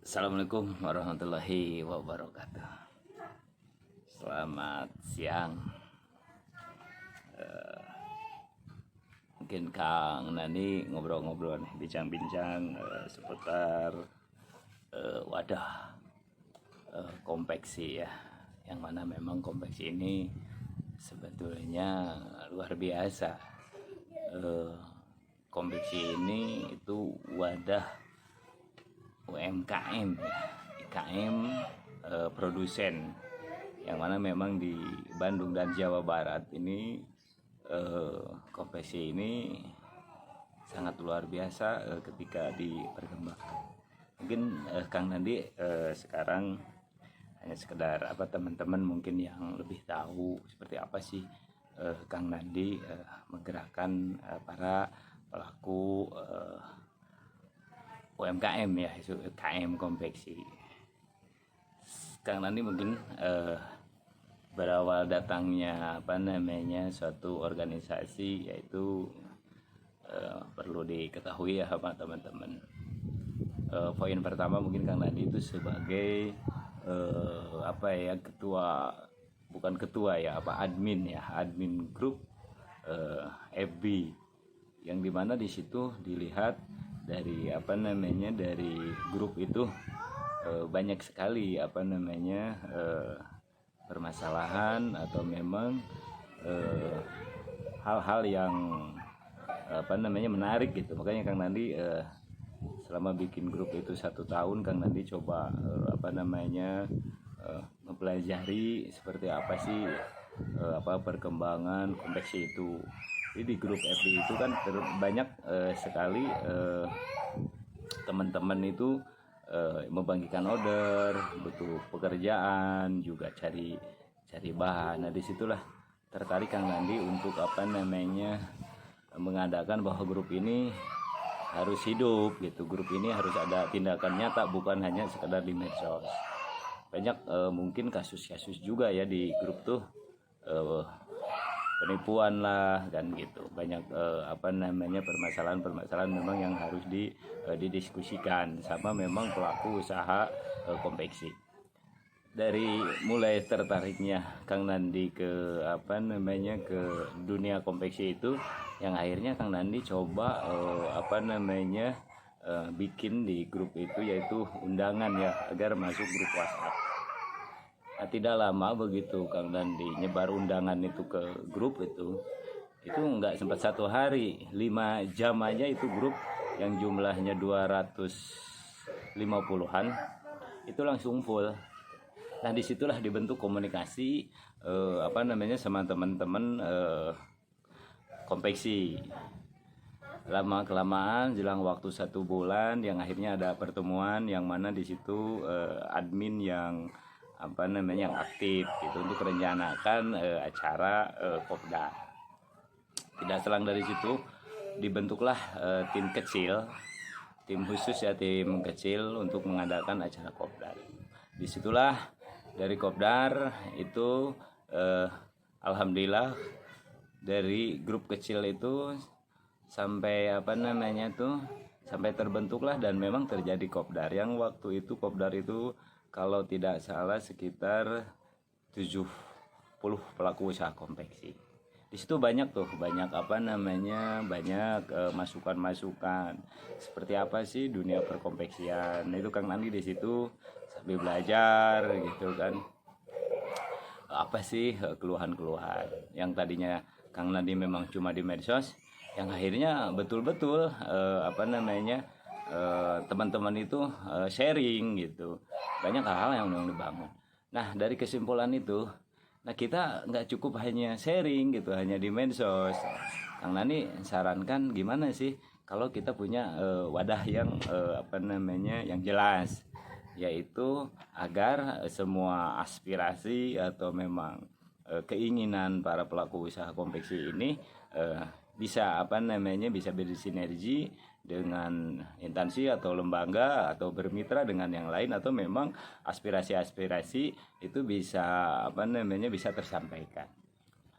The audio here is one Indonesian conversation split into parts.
Assalamualaikum warahmatullahi wabarakatuh. Selamat siang. Mungkin Kang Nani ngobrol-ngobrol nih, bincang-bincang seputar wadah konveksi ya. Yang mana memang konveksi ini sebetulnya luar biasa. Konveksi ini itu wadah UMKM ya, IKM produsen, yang mana memang di Bandung dan Jawa Barat ini konveksi ini sangat luar biasa ketika diperkembangkan. Mungkin Kang Nandi sekarang hanya sekedar teman-teman mungkin yang lebih tahu seperti apa sih Kang Nandi menggerakkan para pelaku UMKM ya, UMKM konveksi. Kang Nandi mungkin berawal datangnya suatu organisasi, yaitu perlu diketahui ya sama teman-teman. Poin pertama mungkin Kang Nandi itu sebagai admin grup FB, yang dimana di situ dilihat dari dari grup itu banyak sekali permasalahan atau memang hal-hal yang menarik gitu. Makanya Kang Nandi selama bikin grup itu 1 tahun, Kang Nandi coba mempelajari seperti apa sih perkembangan konveksi itu. Jadi di grup FB itu kan banyak sekali teman-teman itu membagikan order, butuh pekerjaan, juga cari bahan. Nah disitulah tertarik Kang Nandi untuk mengadakan bahwa grup ini harus hidup gitu. Grup ini harus ada tindakan nyata, bukan hanya sekedar di medsos. Banyak mungkin kasus-kasus juga ya di grup tuh, penipuan lah kan gitu. Banyak permasalahan memang yang harus didiskusikan sama memang pelaku usaha konveksi. Dari mulai tertariknya Kang Nandi ke ke dunia konveksi itu, yang akhirnya Kang Nandi coba bikin di grup itu, yaitu undangan ya, agar masuk grup WhatsApp. Nah, tidak lama begitu Kang Nandi nyebar undangan itu ke grup itu nggak sempat 1 hari, 5 jam aja itu grup yang jumlahnya 250-an itu langsung full. Nah disitulah dibentuk komunikasi sama teman-teman konveksi. Lama kelamaan jelang waktu 1 bulan, yang akhirnya ada pertemuan yang mana di situ admin yang yang aktif gitu untuk merencanakan acara kopdar. Tidak selang dari situ dibentuklah tim kecil, tim khusus ya, tim kecil untuk mengadakan acara kopdar. Disitulah dari kopdar itu alhamdulillah dari grup kecil itu sampai sampai terbentuklah dan memang terjadi kopdar. Yang waktu itu kopdar itu kalau tidak salah sekitar 70 pelaku usaha konveksi. Di situ banyak masukan-masukan seperti apa sih dunia perkonveksian. Itu Kang Nandi di situ sambil belajar gitu kan, apa sih keluhan-keluhan yang tadinya Kang Nandi memang cuma di medsos, yang akhirnya betul-betul teman-teman itu sharing gitu, banyak hal-hal yang dibangun. Nah dari kesimpulan itu, nah kita nggak cukup hanya sharing gitu, hanya di medsos. Kang Nani sarankan gimana sih kalau kita punya wadah yang yang jelas, yaitu agar semua aspirasi atau memang keinginan para pelaku usaha konveksi ini bisa bisa bersinergi dengan instansi atau lembaga atau bermitra dengan yang lain, atau memang aspirasi-aspirasi itu bisa bisa tersampaikan.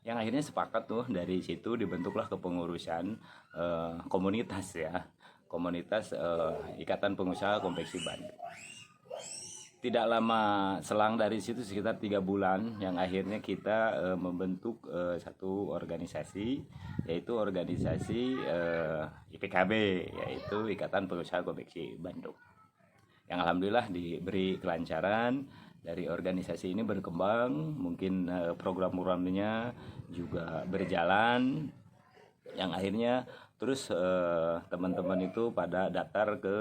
Yang akhirnya sepakat tuh, dari situ dibentuklah kepengurusan komunitas ya, komunitas Ikatan Pengusaha Konveksi Bandung. tidak lama selang dari situ sekitar 3 bulan yang akhirnya kita membentuk satu organisasi, yaitu organisasi IPKB, yaitu Ikatan Pengusaha Konveksi Bandung, yang alhamdulillah diberi kelancaran. Dari organisasi ini berkembang, mungkin program-programnya juga berjalan, yang akhirnya terus teman-teman itu pada daftar ke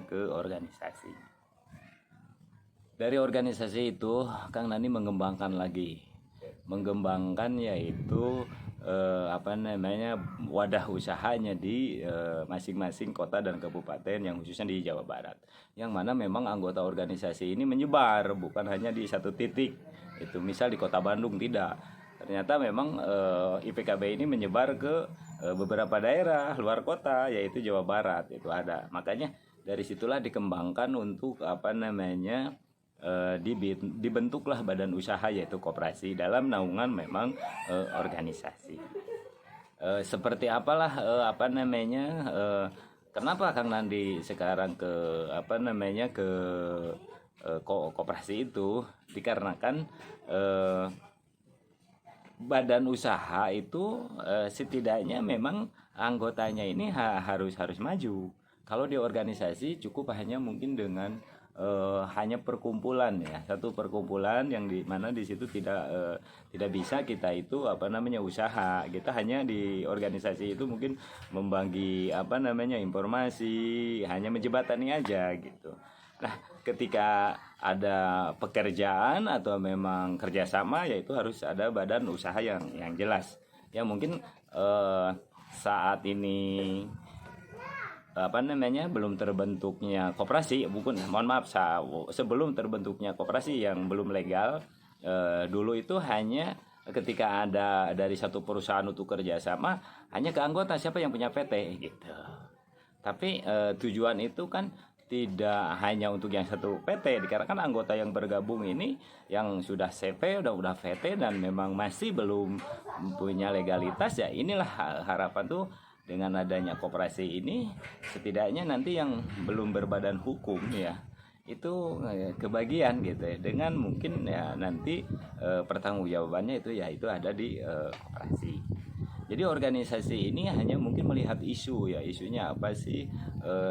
ke organisasi. Dari organisasi itu Kang Nani mengembangkan yaitu wadah usahanya di masing-masing kota dan kabupaten, yang khususnya di Jawa Barat, yang mana memang anggota organisasi ini menyebar, bukan hanya di satu titik, itu misal di kota Bandung, tidak, ternyata memang IPKB ini menyebar ke beberapa daerah luar kota, yaitu Jawa Barat itu ada. Makanya dari situlah dikembangkan untuk dibentuklah badan usaha, yaitu koperasi dalam naungan memang organisasi. Seperti apalah kenapa Kang Nandi sekarang ke koperasi itu, dikarenakan badan usaha itu setidaknya memang anggotanya ini harus maju. Kalau di organisasi cukup hanya mungkin dengan hanya perkumpulan, ya, satu perkumpulan yang di mana di situ tidak bisa kita itu usaha. Kita hanya di organisasi itu mungkin membagi informasi, hanya menjembatani aja gitu. Nah, ketika ada pekerjaan atau memang kerjasama, yaitu harus ada badan usaha yang jelas. Ya mungkin saat ini belum terbentuknya koperasi, sebelum terbentuknya koperasi yang belum legal, dulu itu hanya ketika ada dari satu perusahaan untuk kerjasama, hanya ke anggota siapa yang punya PT gitu. Tapi tujuan itu kan tidak hanya untuk yang satu PT, dikarenakan anggota yang bergabung ini yang sudah CV, udah VT, dan memang masih belum punya legalitas, ya inilah harapan tuh. Dengan adanya koperasi ini, setidaknya nanti yang belum berbadan hukum, ya itu kebagian gitu ya, dengan mungkin ya nanti pertanggungjawabannya itu ada di koperasi. Jadi organisasi ini hanya mungkin melihat isunya apa sih,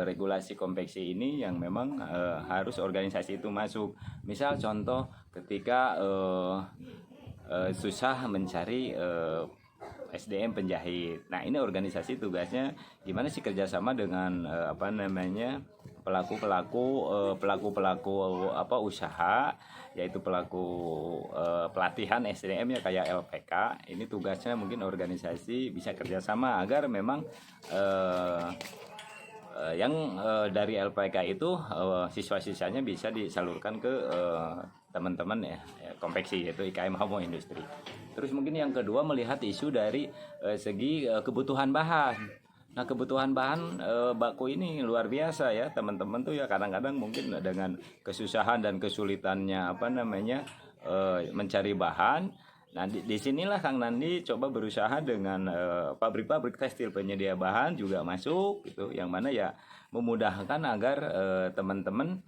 regulasi konveksi ini yang memang harus organisasi itu masuk. Misal contoh ketika susah mencari SDM penjahit. Nah, ini organisasi tugasnya gimana sih kerjasama dengan pelaku usaha, yaitu pelaku pelatihan SDM, ya kayak LPK. Ini tugasnya mungkin organisasi bisa kerjasama agar memang yang dari LPK itu siswa-siswanya bisa disalurkan ke teman-teman ya konveksi, yaitu IKM Homo Industri. Terus mungkin yang kedua melihat isu dari segi kebutuhan bahan. Nah, kebutuhan bahan baku ini luar biasa ya teman-teman tuh, ya kadang-kadang mungkin dengan kesusahan dan kesulitannya mencari bahan. Nah, di sinilah Kang Nandi coba berusaha dengan pabrik-pabrik tekstil penyedia bahan juga masuk gitu, yang mana ya memudahkan agar teman-teman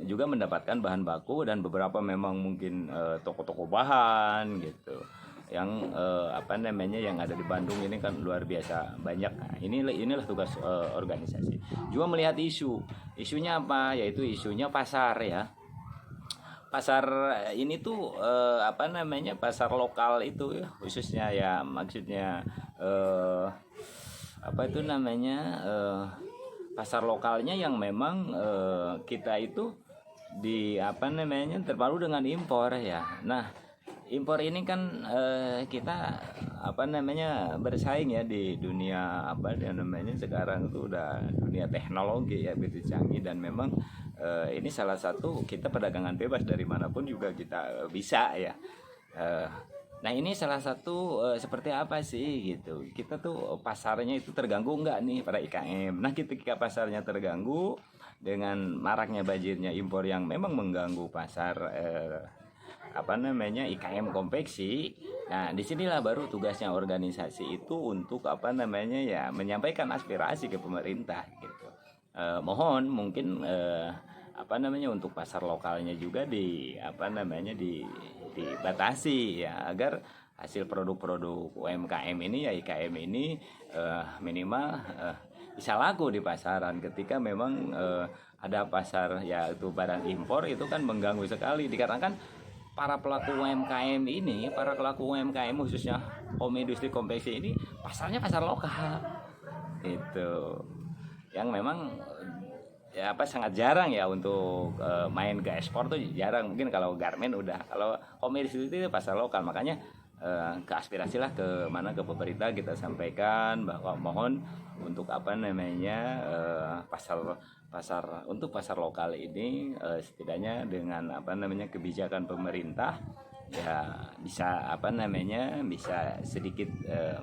juga mendapatkan bahan baku, dan beberapa memang mungkin toko-toko bahan gitu yang yang ada di Bandung ini kan luar biasa banyak. Nah, inilah tugas organisasi. Juga melihat isunya apa, yaitu isunya pasar, ya. Pasar ini tuh pasar lokal itu ya, khususnya ya maksudnya pasar lokalnya yang memang kita itu terpalu dengan impor, ya. Nah, impor ini kan kita bersaing ya di dunia sekarang itu udah dunia teknologi ya, begitu canggih, dan memang ini salah satu kita perdagangan bebas dari manapun juga kita bisa ya. Nah, ini salah satu seperti apa sih gitu. Kita tuh pasarnya itu terganggu enggak nih pada IKM. Nah, ketika pasarnya terganggu dengan maraknya banjirnya impor yang memang mengganggu pasar IKM konveksi. Nah, disinilah baru tugasnya organisasi itu untuk menyampaikan aspirasi ke pemerintah gitu. Mohon mungkin untuk pasar lokalnya juga dibatasi ya, agar hasil produk-produk UMKM ini ya IKM ini minimal bisa laku di pasaran. Ketika memang ada pasar yaitu barang impor, itu kan mengganggu sekali, dikarenakan para pelaku UMKM khususnya home industri konveksi ini pasarnya pasar lokal itu, yang memang sangat jarang ya untuk main ke ekspor tuh jarang. Mungkin kalau garment udah, kalau home industry itu pasar lokal. Makanya ke aspirasilah ke pemerintah, kita sampaikan bahwa mohon untuk pasar lokal ini setidaknya dengan kebijakan pemerintah ya bisa sedikit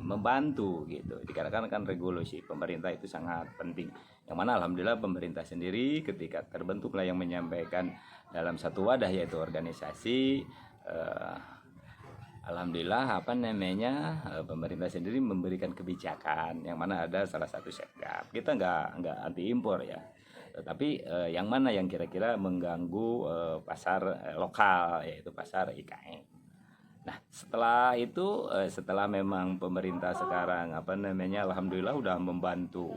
membantu gitu, dikarenakan kan regulasi pemerintah itu sangat penting, yang mana alhamdulillah pemerintah sendiri ketika terbentuklah yang menyampaikan dalam satu wadah yaitu organisasi, alhamdulillah pemerintah sendiri memberikan kebijakan yang mana ada salah satu setgap. Kita nggak anti impor ya, tetapi yang mana yang kira-kira mengganggu pasar lokal, yaitu pasar IKM. Nah, setelah itu setelah memang pemerintah sekarang alhamdulillah udah membantu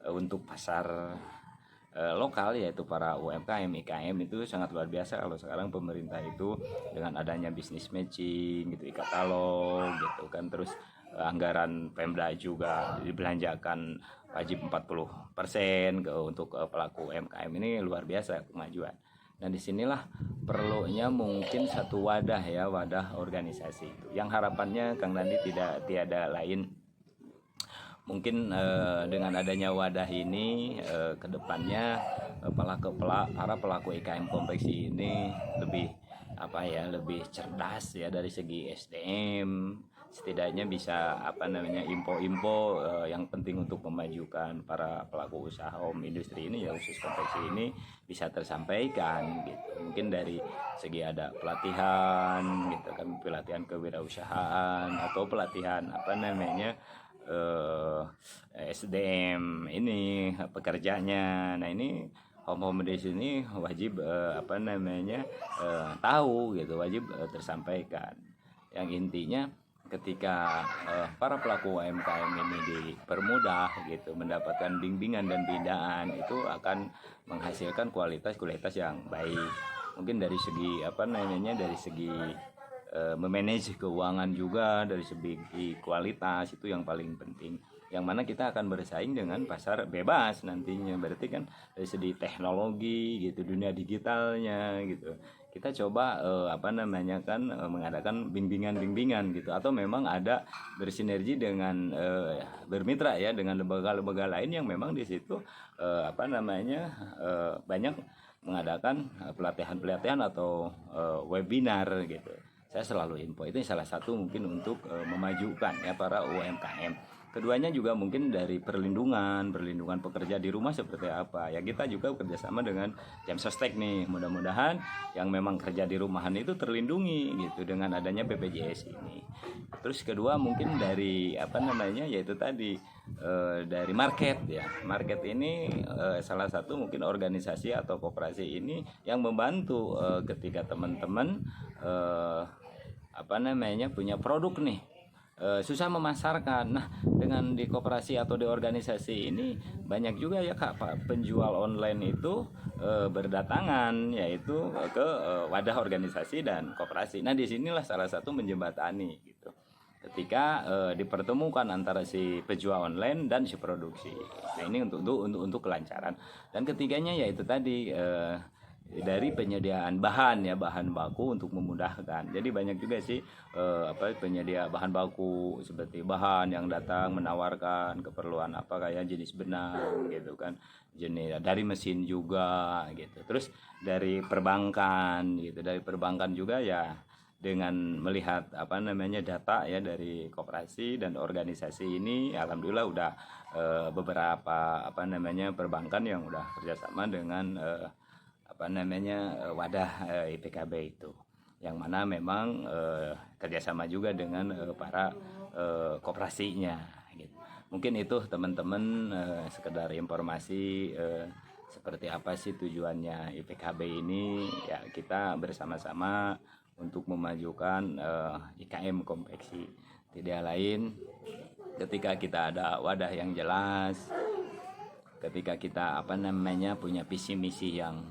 untuk pasar lokal, yaitu para UMKM IKM itu sangat luar biasa kalau sekarang pemerintah itu dengan adanya bisnis matching gitu, e-katalog gitu kan, terus anggaran Pemda juga dibelanjakan wajib 40% untuk pelaku UMKM. Ini luar biasa kemajuan. Dan disinilah perlunya mungkin satu wadah organisasi itu, yang harapannya Kang Nandi tiada lain, mungkin dengan adanya wadah ini kedepannya para pelaku IKM konveksi ini lebih cerdas ya dari segi SDM, setidaknya bisa info-info yang penting untuk memajukan para pelaku usaha home industri ini ya, khusus konveksi ini bisa tersampaikan gitu. Mungkin dari segi ada pelatihan gitu kan, pelatihan kewirausahaan atau pelatihan SDM ini pekerjanya. Nah, ini home di sini wajib tahu gitu, wajib tersampaikan. Yang intinya ketika para pelaku UMKM ini dipermudah gitu, mendapatkan bimbingan dan binaan, itu akan menghasilkan kualitas yang baik. Mungkin dari segi dari segi memanage keuangan juga, dari segi kualitas itu yang paling penting, yang mana kita akan bersaing dengan pasar bebas nantinya. Berarti kan dari segi teknologi gitu, dunia digitalnya gitu, kita coba mengadakan bimbingan gitu, atau memang ada bersinergi dengan bermitra ya dengan lembaga-lembaga lain yang memang di situ banyak mengadakan pelatihan atau webinar gitu. Saya selalu info, itu salah satu mungkin untuk memajukan ya para UMKM. Keduanya juga mungkin dari perlindungan pekerja di rumah seperti apa ya, kita juga bekerjasama dengan Jamsostek nih, mudah-mudahan yang memang kerja di rumahan itu terlindungi gitu dengan adanya BPJS ini. Terus kedua mungkin dari yaitu tadi dari market ini salah satu mungkin organisasi atau koperasi ini yang membantu ketika teman-teman punya produk nih, susah memasarkan. Nah, dengan di koperasi atau di organisasi ini banyak juga ya Kak penjual online itu berdatangan yaitu ke wadah organisasi dan koperasi. Nah, disinilah salah satu menjembatani gitu, ketika dipertemukan antara si penjual online dan si produksi. Nah, ini untuk kelancaran. Dan ketiganya yaitu tadi dari penyediaan bahan baku untuk memudahkan. Jadi banyak juga sih penyedia bahan baku, seperti bahan yang datang menawarkan keperluan kayak jenis benang gitu kan, jenis dari mesin juga gitu. Terus dari perbankan gitu, dari perbankan juga ya, dengan melihat data ya dari koperasi dan organisasi ini, alhamdulillah udah beberapa perbankan yang udah kerjasama dengan wadah IPKB itu, yang mana memang kerjasama juga dengan para koperasinya gitu. Mungkin itu teman-teman, sekedar informasi seperti apa sih tujuannya IPKB ini. Ya, kita bersama-sama untuk memajukan IKM konveksi. Tidak lain, ketika kita ada wadah yang jelas, ketika kita punya visi misi yang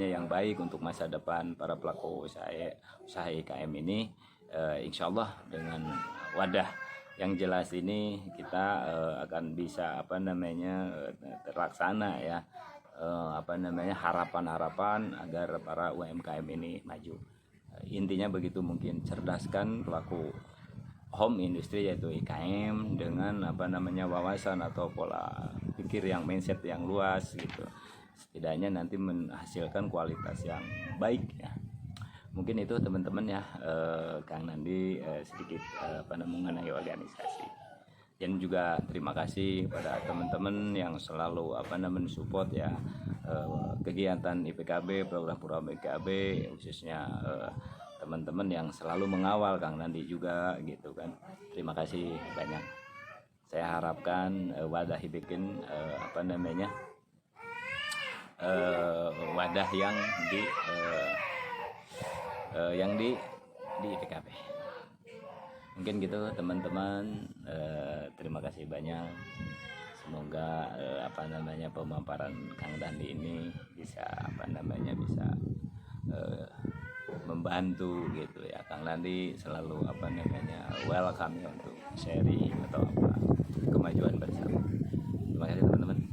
yang baik untuk masa depan para pelaku usaha IKM ini, insya Allah dengan wadah yang jelas ini kita akan bisa terlaksana ya, harapan-harapan agar para UMKM ini maju. Intinya begitu, mungkin cerdaskan pelaku home industry yaitu IKM dengan wawasan atau pola pikir yang mindset yang luas gitu. Setidaknya nanti menghasilkan kualitas yang baik ya. Mungkin itu teman-teman ya, Kang Nandi sedikit mengenai organisasi. Dan juga terima kasih pada teman-teman yang selalu mensupport ya kegiatan IPKB, program-program IPKB, khususnya teman-teman yang selalu mengawal Kang Nandi juga gitu kan. Terima kasih banyak. Saya harapkan wadah bikin wadah yang di IPKB. Mungkin gitu teman-teman, terima kasih banyak. Semoga pemaparan Kang Nandi ini bisa bisa membantu gitu ya. Kang Nandi selalu welcome ya untuk sharing atau kemajuan bersama. Terima kasih teman-teman.